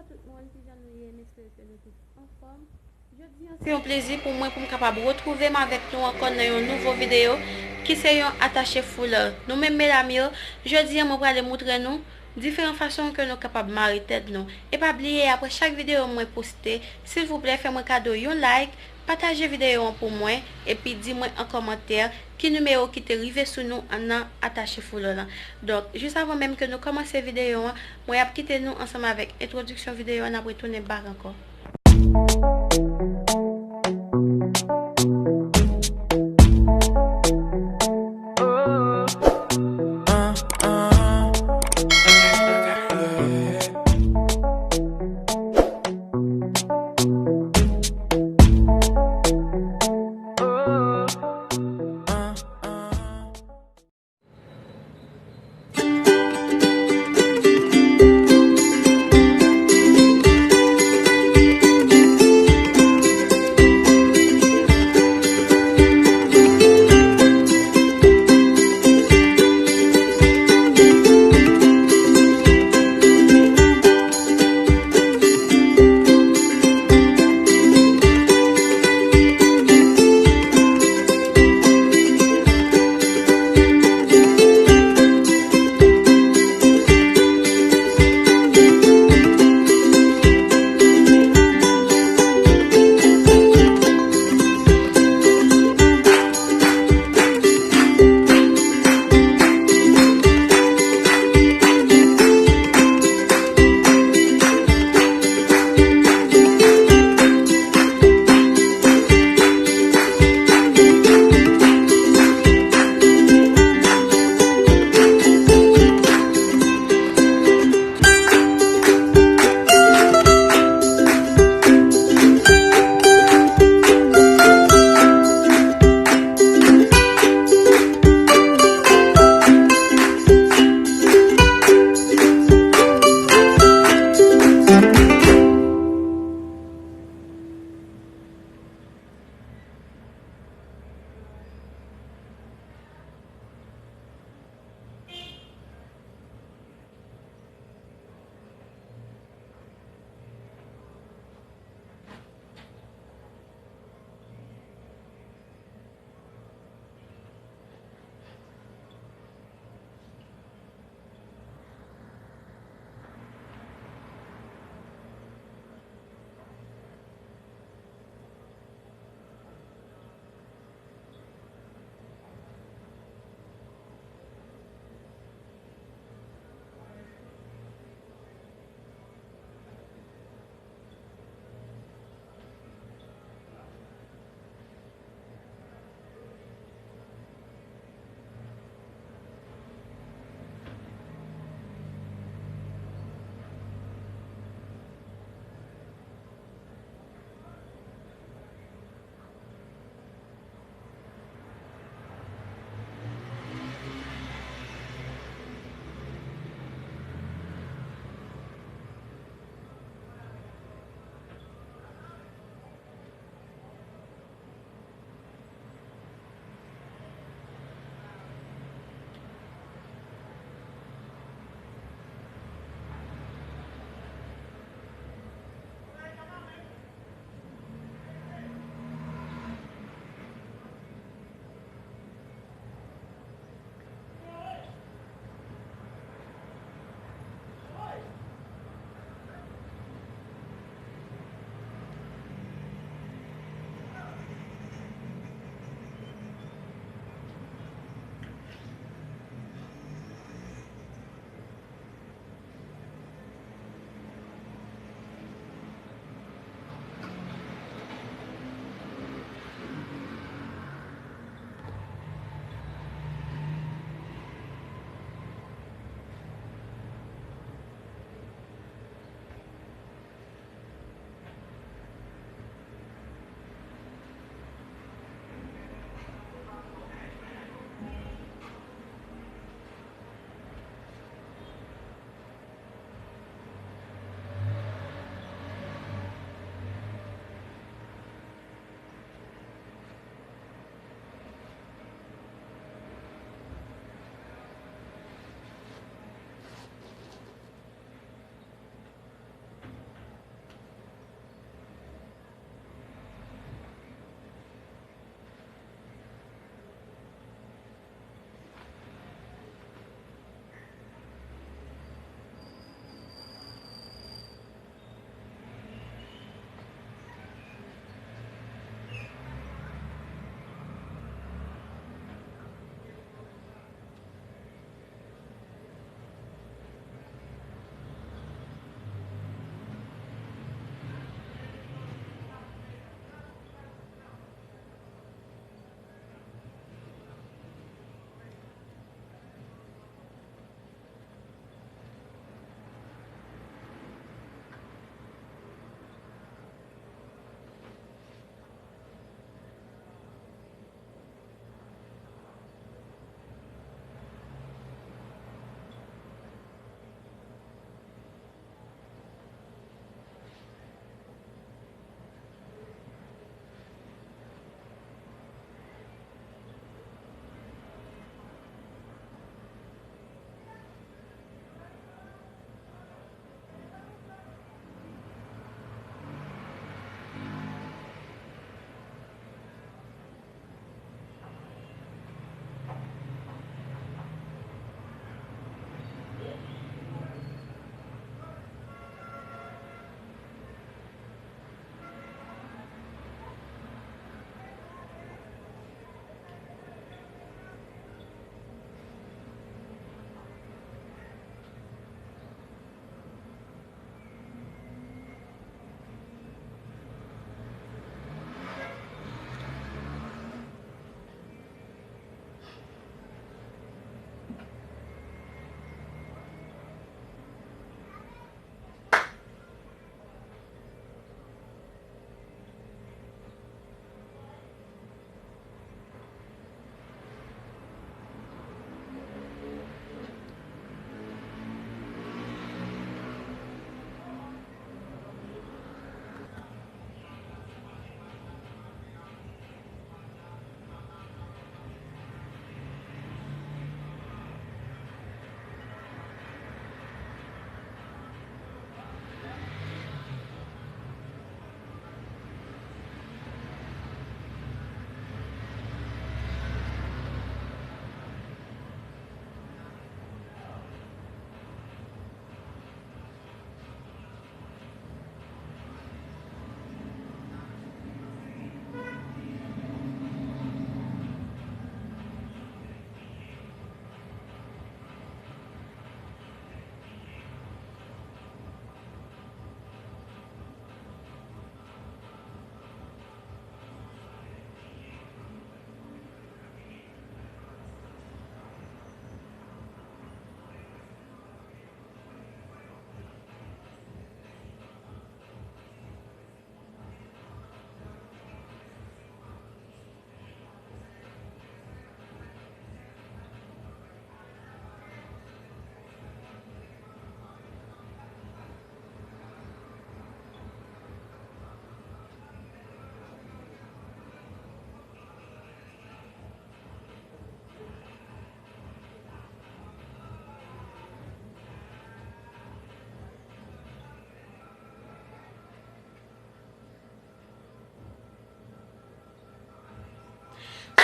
tout le monde qui j'en ai j'espère que nous tous en forme. C'est un plaisir pour moi pour me capable retrouver avec nous encore dans une nouvelle vidéo qui c'est un attaché foulard. Nous même mesdames, jeudi on va aller montrer nous différentes façons que nous capables marier tête nous. Et pas oublier après chaque vidéo moi poster, s'il vous plaît, faites-moi cadeau un like, partagez vidéo pour moi et puis dis-moi en commentaire qui numéro qui t'est arrivé sur nous en attaché foulard. Donc juste avant même que nous commencer vidéo, moi vais quitter nous ensemble avec introduction vidéo on après tourner barre encore.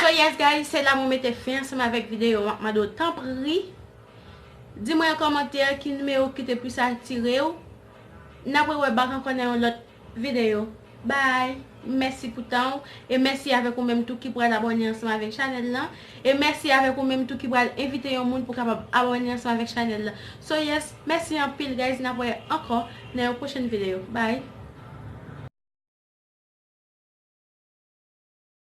So yes guys, c'est là mon mette fin ensemble avec vidéo. M'a d'autant pris. Dis-moi en commentaire qui numéro qui te plus attiré ou. N'après ouais bak encore dans l'autre vidéo. Bye. Merci pour temps et merci avec vous même tout qui pourra abonner ensemble avec channel là et merci avec vous même tout qui pourra inviter un monde pour capable abonner ensemble avec channel là. So yes, merci en pile guys, n'après encore dans une prochaine vidéo. Bye.